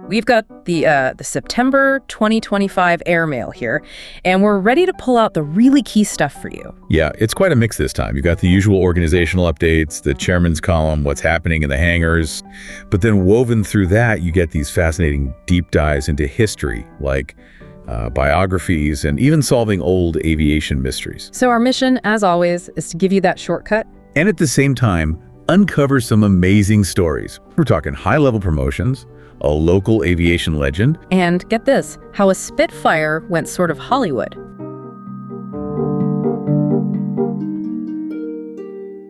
We've got the September 2025 Airmail here, and we're ready to pull out the really key stuff for you. Yeah, it's quite a mix this time. You've got the usual organizational updates, the chairman's column, what's happening in the hangars, but then woven through that, you get these fascinating deep dives into history, like biographies and even solving old aviation mysteries. So our mission, as always, is to give you that shortcut. And at the same time, uncover some amazing stories. We're talking high-level promotions, a local aviation legend, and get this, how a Spitfire went sort of Hollywood.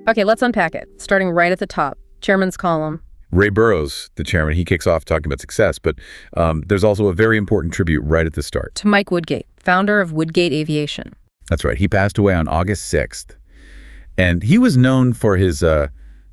Okay, let's unpack it, starting right at the top. Chairman's column. Ray Burrows, the chairman, he kicks off talking about success, but there's also a very important tribute right at the start. To Mike Woodgate, founder of Woodgate Aviation. That's right. He passed away on August 6th. And he was known for his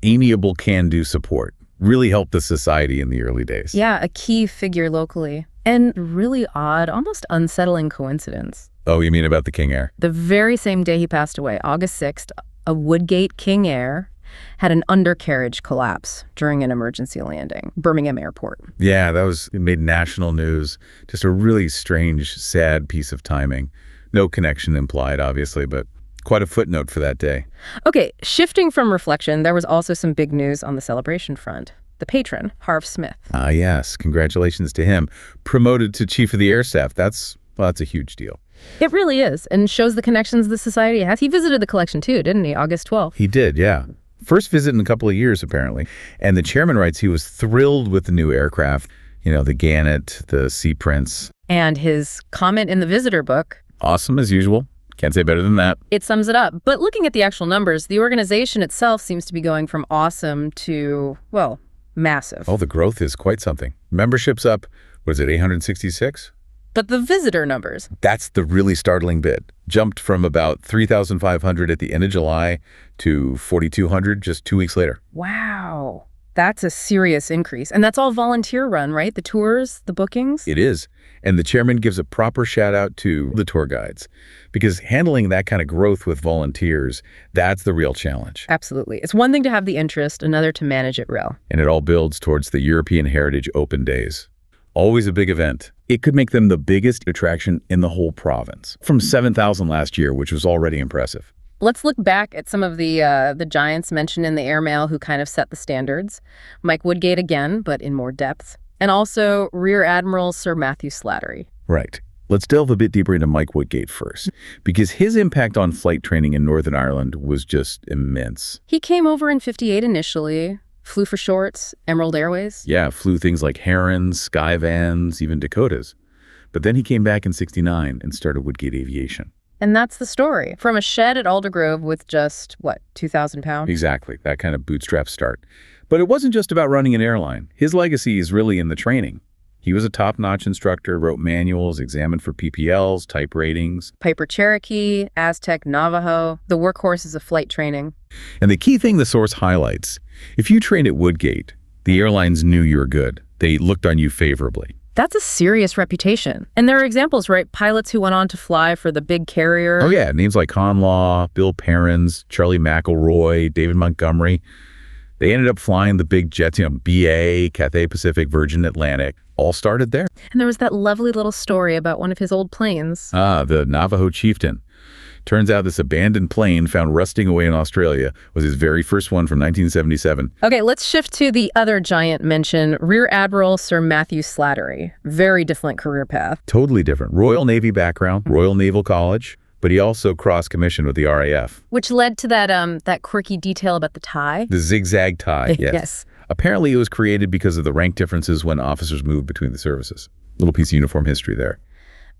amiable can-do support. Really helped the society in the early days. Yeah, a key figure locally. And really odd, almost unsettling coincidence. Oh, you mean about the King Air? The very same day he passed away, August 6th, a Woodgate King Air had an undercarriage collapse during an emergency landing, Birmingham Airport. Yeah, it made national news. Just a really strange, sad piece of timing. No connection implied, obviously, but quite a footnote for that day. Okay, shifting from reflection, there was also some big news on the celebration front. The patron, Harv Smith. Ah, yes. Congratulations to him. Promoted to Chief of the Air Staff. That's a huge deal. It really is, and shows the connections the society has. He visited the collection too, didn't he, August 12th? He did, yeah. First visit in a couple of years, apparently. And the chairman writes he was thrilled with the new aircraft. You know, the Gannet, the Sea Prince. And his comment in the visitor book. Awesome as usual. Can't say better than that. It sums it up. But looking at the actual numbers, the organization itself seems to be going from awesome to, well, massive. Oh, the growth is quite something. Membership's up, what is it, 866? But the visitor numbers. That's the really startling bit. Jumped from about 3,500 at the end of July to 4,200 just 2 weeks later. Wow. That's a serious increase. And that's all volunteer run, right? The tours, the bookings? It is. And the chairman gives a proper shout out to the tour guides, because handling that kind of growth with volunteers, that's the real challenge. Absolutely. It's one thing to have the interest, another to manage it well. And it all builds towards the European Heritage Open Days. Always a big event. It could make them the biggest attraction in the whole province, from 7,000 last year, which was already impressive. Let's look back at some of the giants mentioned in the Airmail who kind of set the standards. Mike Woodgate again, but in more depth. And also Rear Admiral Sir Matthew Slattery. Right. Let's delve a bit deeper into Mike Woodgate first, because his impact on flight training in Northern Ireland was just immense. He came over in '58 initially, flew for shorts, Emerald Airways. Yeah, flew things like Herons, Skyvans, even Dakotas. But then he came back in '69 and started Woodgate Aviation. And that's the story. From a shed at Aldergrove with just, 2,000 pounds? Exactly, that kind of bootstrap start. But it wasn't just about running an airline. His legacy is really in the training. He was a top-notch instructor, wrote manuals, examined for PPLs, type ratings. Piper Cherokee, Aztec, Navajo, the workhorses of flight training. And the key thing the source highlights, if you trained at Woodgate, the airlines knew you were good. They looked on you favorably. That's a serious reputation. And there are examples, right? Pilots who went on to fly for the big carrier. Oh, yeah. Names like Conlaw, Bill Perrins, Charlie McElroy, David Montgomery. They ended up flying the big jets, BA, Cathay Pacific, Virgin Atlantic, all started there. And there was that lovely little story about one of his old planes. Ah, the Navajo Chieftain. Turns out this abandoned plane found rusting away in Australia was his very first one from 1977. Okay, let's shift to the other giant mention, Rear Admiral Sir Matthew Slattery. Very different career path. Totally different. Royal Navy background, Royal Naval College, but he also cross-commissioned with the RAF. Which led to that quirky detail about the tie. The zigzag tie, yes. Yes. Apparently it was created because of the rank differences when officers moved between the services. Little piece of uniform history there.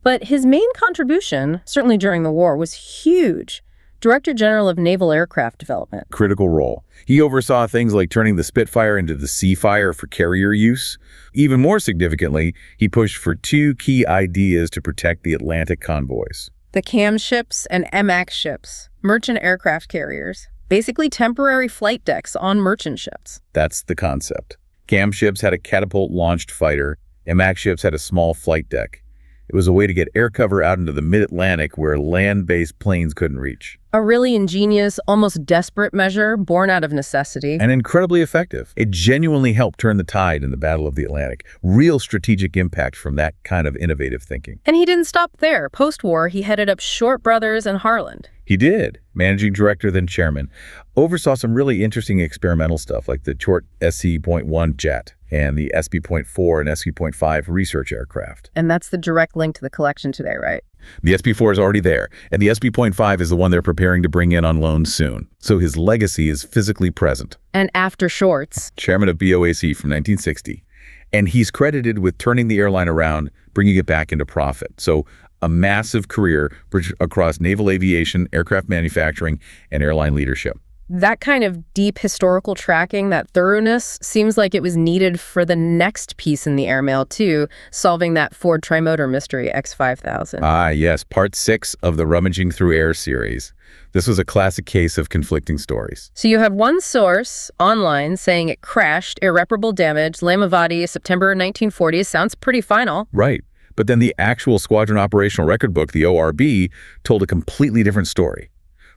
But his main contribution, certainly during the war, was huge. Director General of Naval Aircraft Development. Critical role. He oversaw things like turning the Spitfire into the Seafire for carrier use. Even more significantly, he pushed for two key ideas to protect the Atlantic convoys. The CAM ships and MAX ships, merchant aircraft carriers. Basically temporary flight decks on merchant ships. That's the concept. CAM ships had a catapult-launched fighter. MAX ships had a small flight deck. It was a way to get air cover out into the mid-Atlantic where land-based planes couldn't reach. A really ingenious, almost desperate measure born out of necessity. And incredibly effective. It genuinely helped turn the tide in the Battle of the Atlantic. Real strategic impact from that kind of innovative thinking. And he didn't stop there. Post-war, he headed up Short Brothers and Harland. He did. Managing director, then chairman. Oversaw some really interesting experimental stuff like the Short SC.1 jet and the SB.4 and SB.5 research aircraft. And that's the direct link to the collection today, right? The SB.4 is already there, and the SB.5 is the one they're preparing to bring in on loan soon. So his legacy is physically present. And after Shorts, Chairman of BOAC from 1960. And he's credited with turning the airline around, bringing it back into profit. So a massive career across naval aviation, aircraft manufacturing, and airline leadership. that kind of deep historical tracking, that thoroughness, seems like it was needed for the next piece in the Airmail, too, solving that Ford trimotor mystery, X5000. Ah, yes, part 6 of the Rummaging Through Air series. This was a classic case of conflicting stories. So you have one source online saying it crashed, irreparable damage, Lamavati, September 1940. Sounds pretty final. Right. But then the actual Squadron Operational Record Book, the ORB, told a completely different story.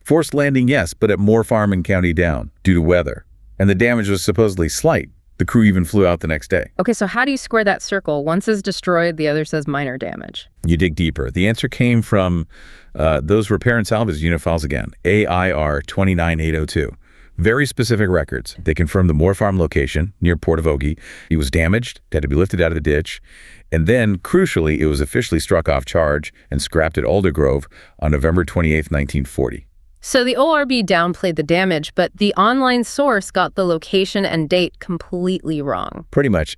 Forced landing, yes, but at Moore Farm in County Down, due to weather. And the damage was supposedly slight. The crew even flew out the next day. Okay, so how do you square that circle? One says destroyed, the other says minor damage. You dig deeper. The answer came from those repair and salvage unit files again, AIR 29802. Very specific records. They confirmed the Moore Farm location near Port of Ogie. It was damaged, had to be lifted out of the ditch. And then, crucially, it was officially struck off charge and scrapped at Aldergrove on November 28, 1940. So the ORB downplayed the damage, but the online source got the location and date completely wrong. Pretty much.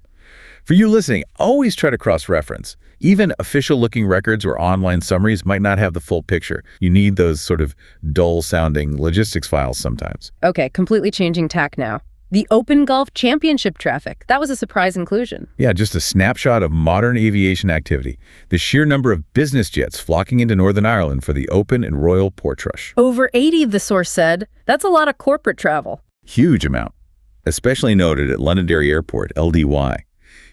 For you listening, always try to cross-reference. Even official-looking records or online summaries might not have the full picture. You need those sort of dull-sounding logistics files sometimes. Okay, completely changing tack now. The Open Gulf Championship traffic. That was a surprise inclusion. Yeah, just a snapshot of modern aviation activity. The sheer number of business jets flocking into Northern Ireland for the Open and Royal Port Rush. Over 80, the source said. That's a lot of corporate travel. Plus amount. Especially noted at Londonderry Airport, LDY.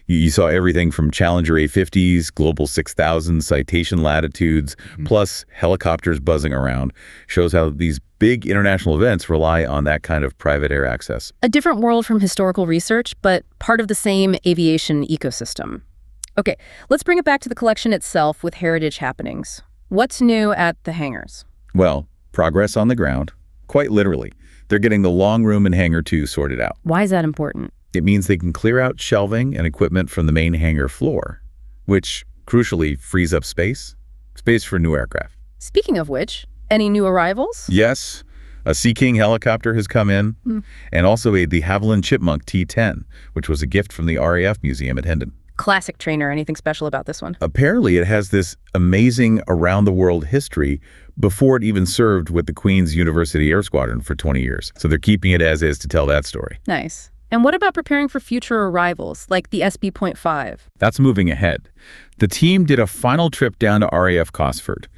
You saw everything from Challenger A50s, Global 6000 citation latitudes, plus helicopters buzzing around. Shows how these big international events rely on that kind of private air access. A different world from historical research, but part of the same aviation ecosystem. Okay, let's bring it back to the collection itself with heritage happenings. What's new at the hangars? Well, progress on the ground. Quite literally. They're getting the long room in Hangar 2 sorted out. Why is that important? It means they can clear out shelving and equipment from the main hangar floor, which, crucially, frees up space for new aircraft. Speaking of which, any new arrivals? Yes, a Sea King helicopter has come in, and also the de Havilland Chipmunk T-10, which was a gift from the RAF Museum at Hendon. Classic trainer. Anything special about this one? Apparently, it has this amazing around-the-world history before it even served with the Queen's University Air Squadron for 20 years. So they're keeping it as is to tell that story. Nice. And what about preparing for future arrivals, like the SB.5? That's moving ahead. The team did a final trip down to RAF Cosford,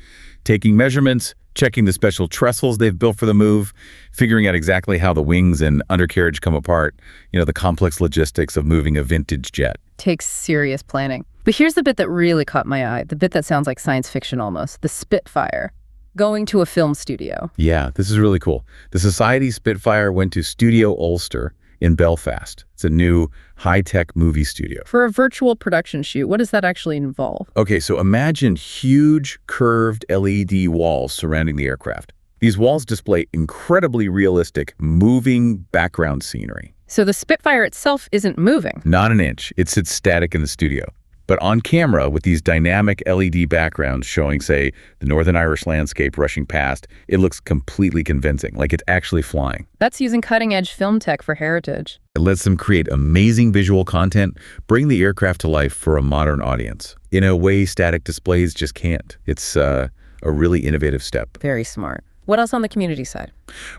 taking measurements, checking the special trestles they've built for the move, figuring out exactly how the wings and undercarriage come apart, the complex logistics of moving a vintage jet. Takes serious planning. But here's the bit that really caught my eye, the bit that sounds like science fiction almost, the Spitfire. Going to a film studio. Yeah, this is really cool. The Society Spitfire went to Studio Ulster in Belfast. It's a new high-tech movie studio. For a virtual production shoot, what does that actually involve? Okay, so imagine huge curved LED walls surrounding the aircraft. These walls display incredibly realistic, moving background scenery. So the Spitfire itself isn't moving? Not an inch. It sits static in the studio. But on camera, with these dynamic LED backgrounds showing, say, the Northern Irish landscape rushing past, it looks completely convincing, like it's actually flying. That's using cutting-edge film tech for heritage. It lets them create amazing visual content, bring the aircraft to life for a modern audience. In a way static displays just can't. It's a really innovative step. Very smart. What else on the community side?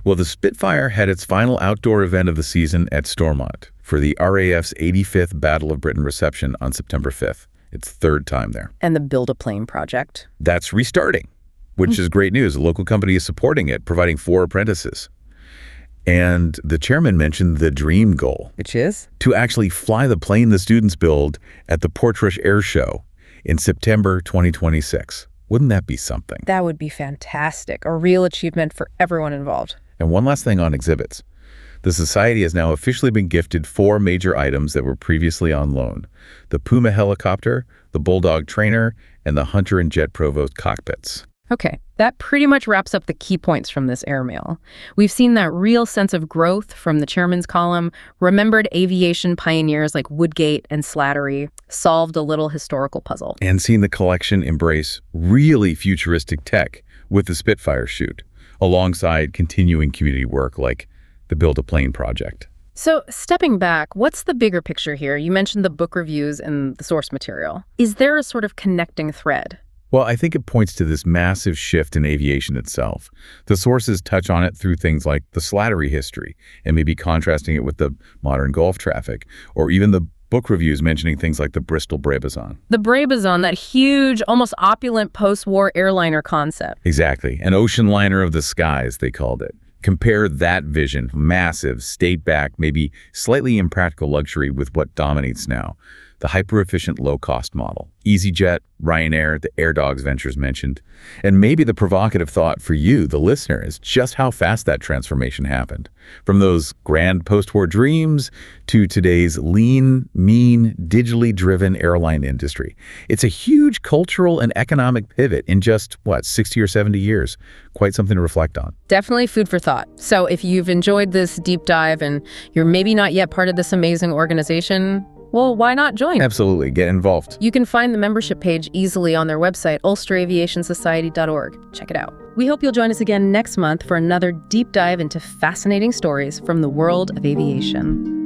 Well, the Spitfire had its final outdoor event of the season at Stormont for the RAF's 85th Battle of Britain reception on September 5th. Its third time there. And the Build-A-Plane project? That's restarting, which is great news. A local company is supporting it, providing 4 apprentices. And the chairman mentioned the dream goal. Which is? To actually fly the plane the students build at the Portrush Air Show in September 2026. Wouldn't that be something? That would be fantastic. A real achievement for everyone involved. And one last thing on exhibits. The Society has now officially been gifted 4 major items that were previously on loan: the Puma helicopter, the Bulldog trainer, and the Hunter and Jet Provost cockpits. Okay, that pretty much wraps up the key points from this airmail. We've seen that real sense of growth from the chairman's column, remembered aviation pioneers like Woodgate and Slattery, solved a little historical puzzle. And seen the collection embrace really futuristic tech with the Spitfire chute, alongside continuing community work like the Build a Plane project. So, stepping back, what's the bigger picture here? You mentioned the book reviews and the source material. Is there a sort of connecting thread? Well, I think it points to this massive shift in aviation itself. The sources touch on it through things like the Slattery history, and maybe contrasting it with the modern Gulf traffic, or even the book reviews mentioning things like the Bristol Brabazon. The Brabazon, that huge, almost opulent post-war airliner concept. Exactly. An ocean liner of the skies, they called it. Compare that vision, massive, state-backed, maybe slightly impractical luxury with what dominates now. The hyper-efficient low-cost model. EasyJet, Ryanair, the Air Dogs ventures mentioned. And maybe the provocative thought for you, the listener, is just how fast that transformation happened. From those grand post-war dreams to today's lean, mean, digitally driven airline industry. It's a huge cultural and economic pivot in just, 60 or 70 years. Quite something to reflect on. Definitely food for thought. So if you've enjoyed this deep dive and you're maybe not yet part of this amazing organization, well, why not join? Absolutely. Get involved. You can find the membership page easily on their website, ulsteraviationsociety.org. Check it out. We hope you'll join us again next month for another deep dive into fascinating stories from the world of aviation.